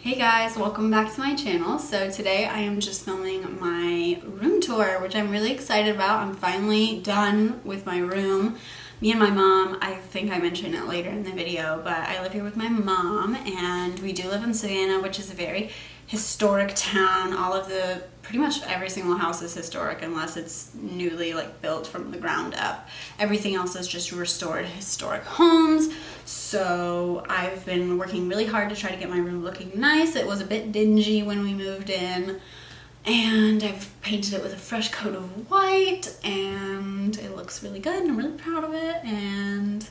Hey guys, welcome back to my channel. So today I am just filming my room tour, which I'm really excited about. I'm finally done with my room. Me and my mom, I think I mentioned it later in the video, but I live here with my mom and we do live in Savannah, which is a very historic town. Pretty much every single house is historic unless it's newly built from the ground up. Everything else is just restored historic homes. So I've been working really hard to try to get my room looking nice. It was a bit dingy when we moved in, and I've painted it with a fresh coat of white and it looks really good and I'm really proud of it and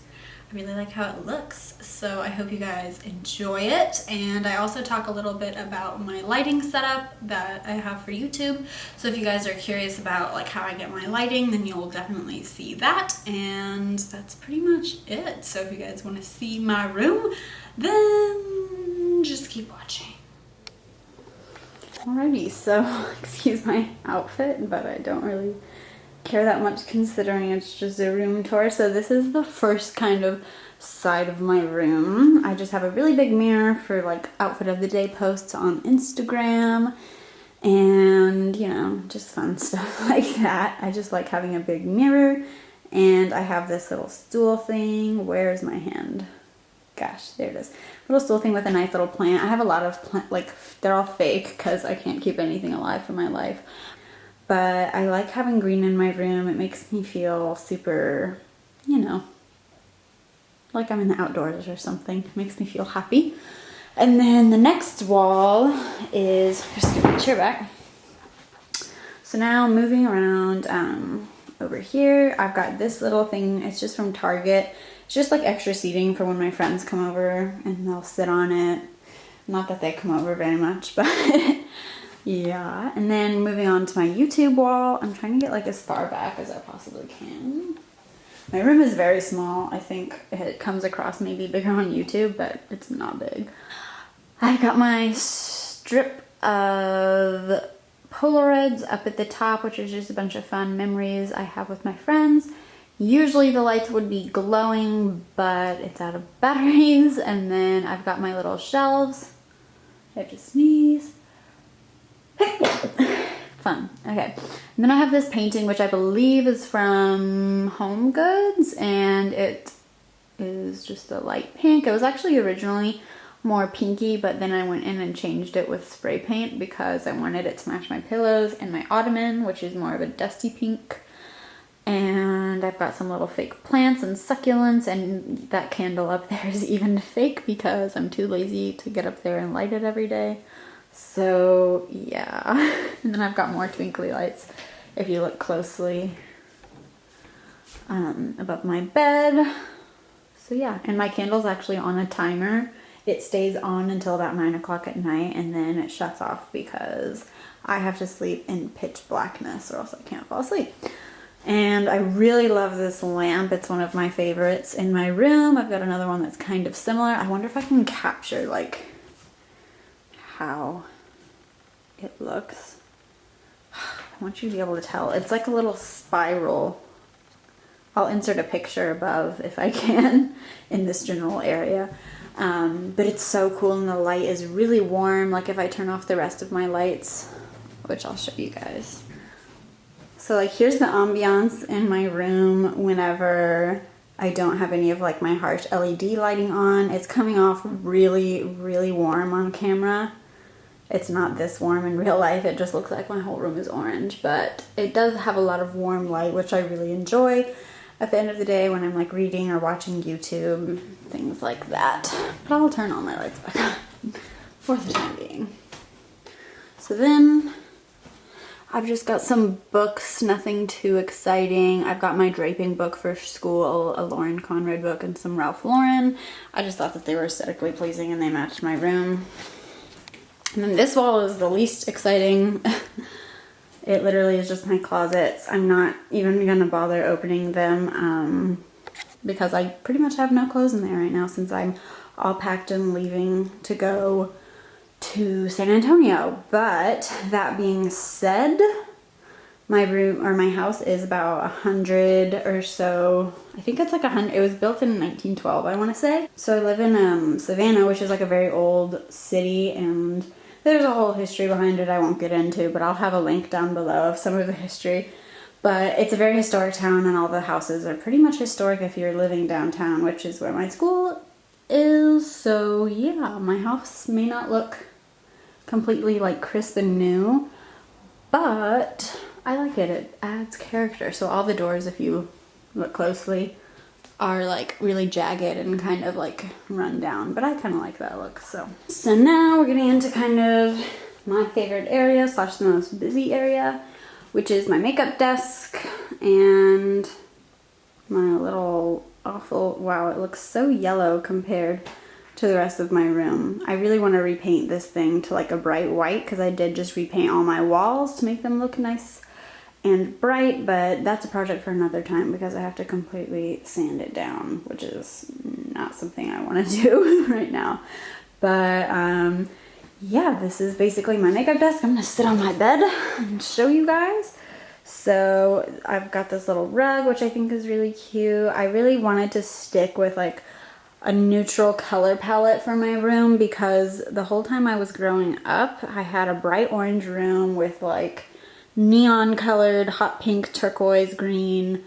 I really like how it looks. So I hope you guys enjoy it. And I also talk a little bit about my lighting setup that I have for YouTube. So if you guys are curious about how I get my lighting, then you'll definitely see that. And that's pretty much it. So if you guys want to see my room, then just keep watching. Alrighty, so excuse my outfit, but I don't really care that much considering it's just a room tour. So this is the first kind of side of my room. I just have a really big mirror for outfit of the day posts on Instagram and just fun stuff like that. I just like having a big mirror, and I have this little stool thing. Where's my hand? Gosh, there it is. Little stool thing with a nice little plant. I have a lot of they're all fake because I can't keep anything alive for my life. But I like having green in my room. It makes me feel super, like I'm in the outdoors or something. It makes me feel happy. And then the next wall is, just give my chair back. So now moving around over here, I've got this little thing. It's just from Target. It's just extra seating for when my friends come over and they'll sit on it. Not that they come over very much, but yeah. And then moving on to my YouTube wall, I'm trying to get as far back as I possibly can. My room is very small. I think it comes across maybe bigger on YouTube, but it's not big. I've got my strip of Polaroids up at the top, which is just a bunch of fun memories I have with my friends. Usually the lights would be glowing, but it's out of batteries. And then I've got my little shelves. I have to sneeze. Fun. Okay. And then I have this painting, which I believe is from Home Goods, and it is just a light pink. It was actually originally more pinky, but then I went in and changed it with spray paint because I wanted it to match my pillows and my ottoman, which is more of a dusty pink. And I've got some little fake plants and succulents, and that candle up there is even fake because I'm too lazy to get up there and light it every day. So yeah. And then I've got more twinkly lights if you look closely above my bed. So yeah, and my candle's actually on a timer. It stays on until about 9 o'clock at night, and then it shuts off because I have to sleep in pitch blackness or else I can't fall asleep. And I really love this lamp. It's one of my favorites in my room. I've got another one that's kind of similar. I wonder if I can capture how it looks. I want you to be able to tell. It's like a little spiral. I'll insert a picture above if I can in this general area. But it's so cool, and the light is really warm. If I turn off the rest of my lights, which I'll show you guys. So here's the ambiance in my room whenever I don't have any of my harsh LED lighting on. It's coming off really, really warm on camera. It's not this warm in real life. It just looks like my whole room is orange, but it does have a lot of warm light, which I really enjoy at the end of the day when I'm reading or watching YouTube, things like that. But I'll turn all my lights back on for the time being. So then I've just got some books, nothing too exciting. I've got my draping book for school, a Lauren Conrad book, and some Ralph Lauren. I just thought that they were aesthetically pleasing and they matched my room. And then this wall is the least exciting. It literally is just my closets. I'm not even gonna bother opening them because I pretty much have no clothes in there right now since I'm all packed and leaving to go to San Antonio. But that being said, My room or my house is about 100 or so. I think it's like 100. It was built in 1912, I want to say. So I live in Savannah, which is like a very old city, and there's a whole history behind it I won't get into, but I'll have a link down below of some of the history. But it's a very historic town, and all the houses are pretty much historic if you're living downtown, which is where my school is. So yeah, my house may not look completely like crisp and new, but I like it. It adds character. So all the doors, if you look closely, are like really jagged and kind of like run down, but I kind of like that look. So now we're getting into kind of my favorite area slash the most busy area, which is my makeup desk and my little awful, wow, it looks so yellow compared to the rest of my room. I really want to repaint this thing to like a bright white, because I did just repaint all my walls to make them look nice and bright, but that's a project for another time because I have to completely sand it down, which is not something I want to do right now. But yeah, this is basically my makeup desk. I'm gonna sit on my bed and show you guys. So I've got this little rug, which I think is really cute. I really wanted to stick with like a neutral color palette for my room, because the whole time I was growing up, I had a bright orange room with like neon colored, hot pink, turquoise, green,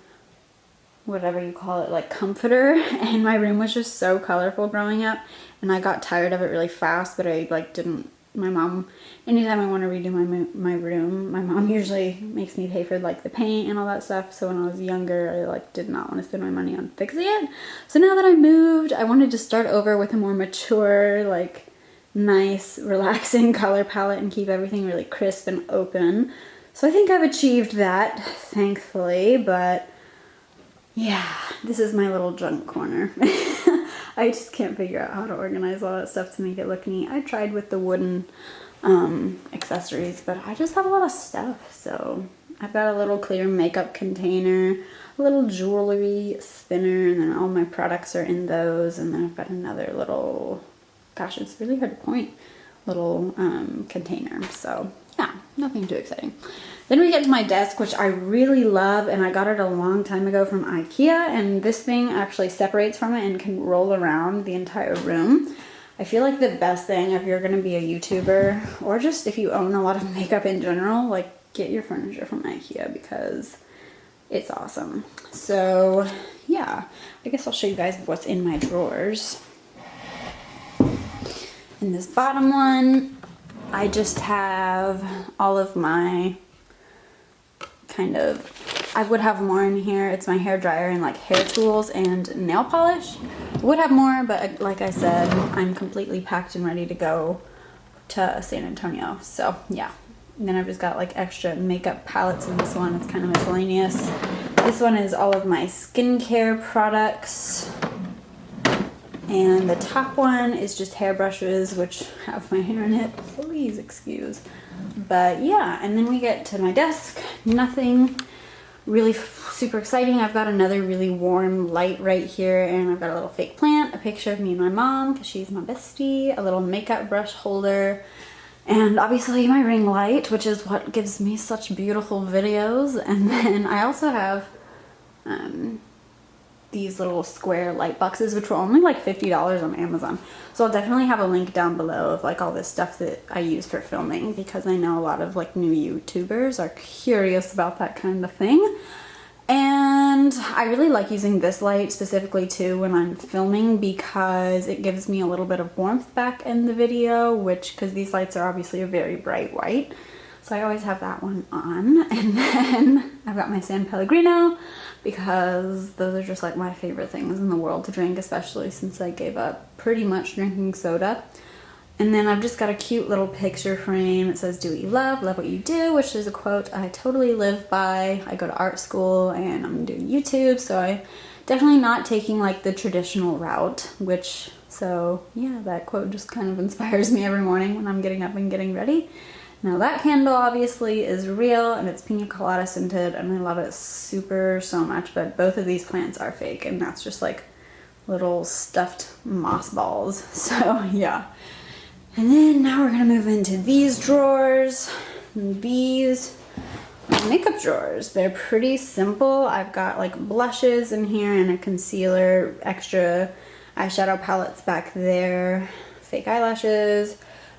whatever you call it, like comforter, and my room was just so colorful growing up, and I got tired of it really fast. But I like didn't, my mom, anytime I want to redo my room, my mom usually makes me pay for like the paint and all that stuff. So when I was younger, I like did not want to spend my money on fixing it. So now that I moved, I wanted to start over with a more mature, like nice, relaxing color palette and keep everything really crisp and open. So I think I've achieved that, thankfully, but yeah, this is my little junk corner. I just can't figure out how to organize all that stuff to make it look neat. I tried with the wooden accessories, but I just have a lot of stuff. So I've got a little clear makeup container, a little jewelry spinner, and then all my products are in those. And then I've got another little, gosh, it's really hard to point, little container. So yeah, nothing too exciting. Then we get to my desk, which I really love, and I got it a long time ago from IKEA, and this thing actually separates from it and can roll around the entire room. I feel like the best thing if you're going to be a YouTuber, or just if you own a lot of makeup in general, like get your furniture from IKEA because it's awesome. So yeah, I guess I'll show you guys what's in my drawers. In this bottom one, I just have all of my kind of, I would have more in here. It's my hair dryer and like hair tools and nail polish. Would have more, but like I said, I'm completely packed and ready to go to San Antonio. So yeah. And then I've just got like extra makeup palettes in this one. It's kind of miscellaneous. This one is all of my skincare products. And the top one is just hairbrushes, which have my hair in it. Please excuse. But yeah, and then we get to my desk. Nothing really super exciting. I've got another really warm light right here, and I've got a little fake plant, a picture of me and my mom, because she's my bestie, a little makeup brush holder, and obviously my ring light, which is what gives me such beautiful videos. And then I also have these little square light boxes, which were only like $50 on Amazon. So I'll definitely have a link down below of like all this stuff that I use for filming, because I know a lot of like new YouTubers are curious about that kind of thing. And I really like using this light specifically too when I'm filming, because it gives me a little bit of warmth back in the video, which, because these lights are obviously a very bright white. So I always have that one on. And then I've got my San Pellegrino, because those are just like my favorite things in the world to drink, especially since I gave up pretty much drinking soda. And then I've just got a cute little picture frame. It says, "Do what you love, love what you do," which is a quote I totally live by. I go to art school and I'm doing YouTube, so I'm definitely not taking like the traditional route, which, so yeah, that quote just kind of inspires me every morning when I'm getting up and getting ready. Now that candle obviously is real, and it's pina colada scented, and I love it so much, but both of these plants are fake, and that's just like little stuffed moss balls. So yeah. And then now we're gonna move into these drawers. And these are makeup drawers. They're pretty simple. I've got like blushes in here and a concealer, extra eyeshadow palettes back there, fake eyelashes,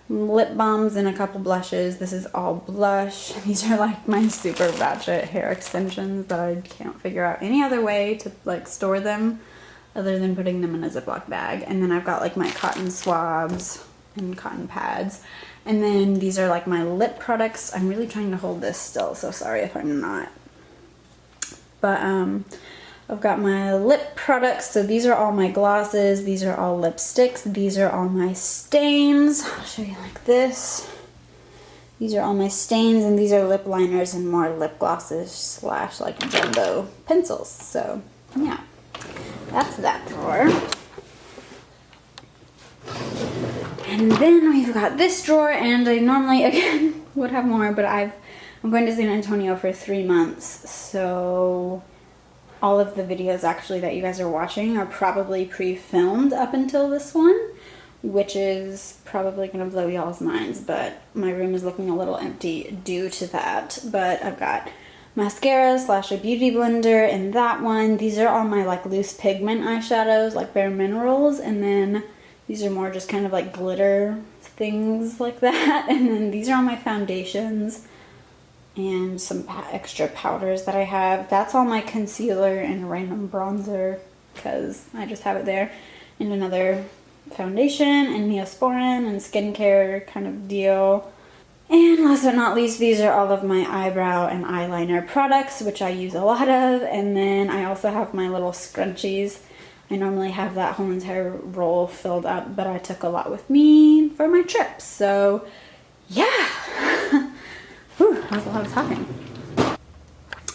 lip balms, and a couple blushes. This is all blush. These are like my super ratchet hair extensions that I can't figure out any other way to like store them other than putting them in a Ziploc bag. And then I've got like my cotton swabs and cotton pads. And then these are like my lip products. I'm really trying to hold this still, so sorry if I'm not. But I've got my lip products. So these are all my glosses. These are all lipsticks. These are all my stains. I'll show you like this. These are all my stains, and these are lip liners and more lip glosses slash like jumbo pencils. So yeah, that's that drawer. And then we've got this drawer, and I normally, again, would have more, but I'm going to San Antonio for 3 months, so all of the videos actually that you guys are watching are probably pre-filmed up until this one, which is probably going to blow y'all's minds, but my room is looking a little empty due to that. But I've got mascara slash a beauty blender in that one. These are all my like loose pigment eyeshadows, like Bare Minerals, and then these are more just kind of like glitter things like that. And then these are all my foundations and some extra powders that I have. That's all my concealer and random bronzer because I just have it there. And another foundation and Neosporin and skincare kind of deal. And last but not least, these are all of my eyebrow and eyeliner products, which I use a lot of. And then I also have my little scrunchies. I normally have that whole entire roll filled up, but I took a lot with me for my trip. So yeah, whew, that was a lot of talking.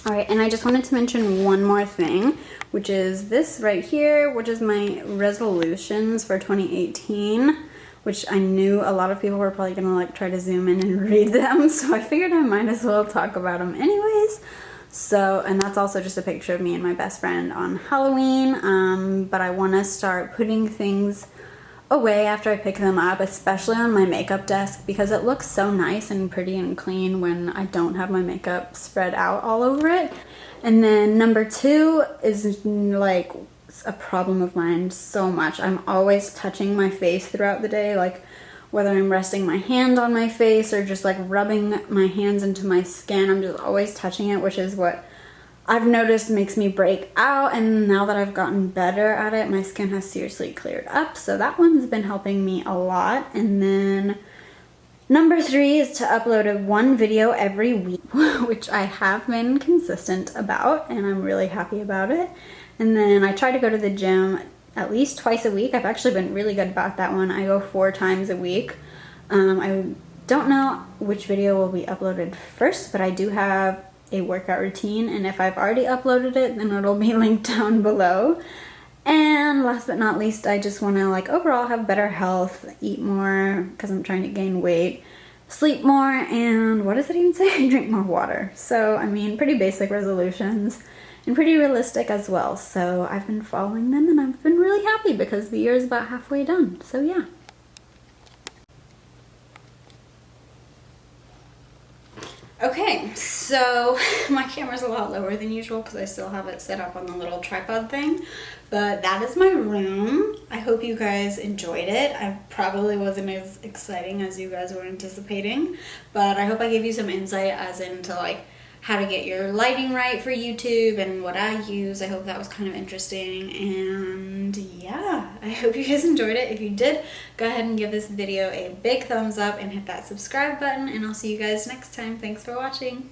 All right, and I just wanted to mention one more thing, which is this right here, which is my resolutions for 2018, which I knew a lot of people were probably gonna like try to zoom in and read them. So I figured I might as well talk about them anyways. So, and that's also just a picture of me and my best friend on Halloween, but I want to start putting things away after I pick them up, especially on my makeup desk, because it looks so nice and pretty and clean when I don't have my makeup spread out all over it. And then number 2 is like a problem of mine so much. I'm always touching my face throughout the day, like whether I'm resting my hand on my face or just like rubbing my hands into my skin, I'm just always touching it, which is what I've noticed makes me break out. And now that I've gotten better at it, my skin has seriously cleared up. So that one's been helping me a lot. And then number 3 is to upload one video every week, which I have been consistent about, and I'm really happy about it. And then I try to go to the gym at least twice a week. I've actually been really good about that one. I go 4 times a week. I don't know which video will be uploaded first, but I do have a workout routine, and if I've already uploaded it, then it'll be linked down below. And last but not least, I just want to like overall have better health, eat more because I'm trying to gain weight, sleep more, and what does it even say? Drink more water. So I mean, pretty basic resolutions. And pretty realistic as well. So I've been following them and I've been really happy because the year is about halfway done. So yeah. Okay, so my camera's a lot lower than usual because I still have it set up on the little tripod thing. But that is my room. I hope you guys enjoyed it. I probably wasn't as exciting as you guys were anticipating. But I hope I gave you some insight as into like how to get your lighting right for YouTube and what I use. I hope that was kind of interesting, and yeah, I hope you guys enjoyed it. If you did, go ahead and give this video a big thumbs up and hit that subscribe button, and I'll see you guys next time. Thanks for watching.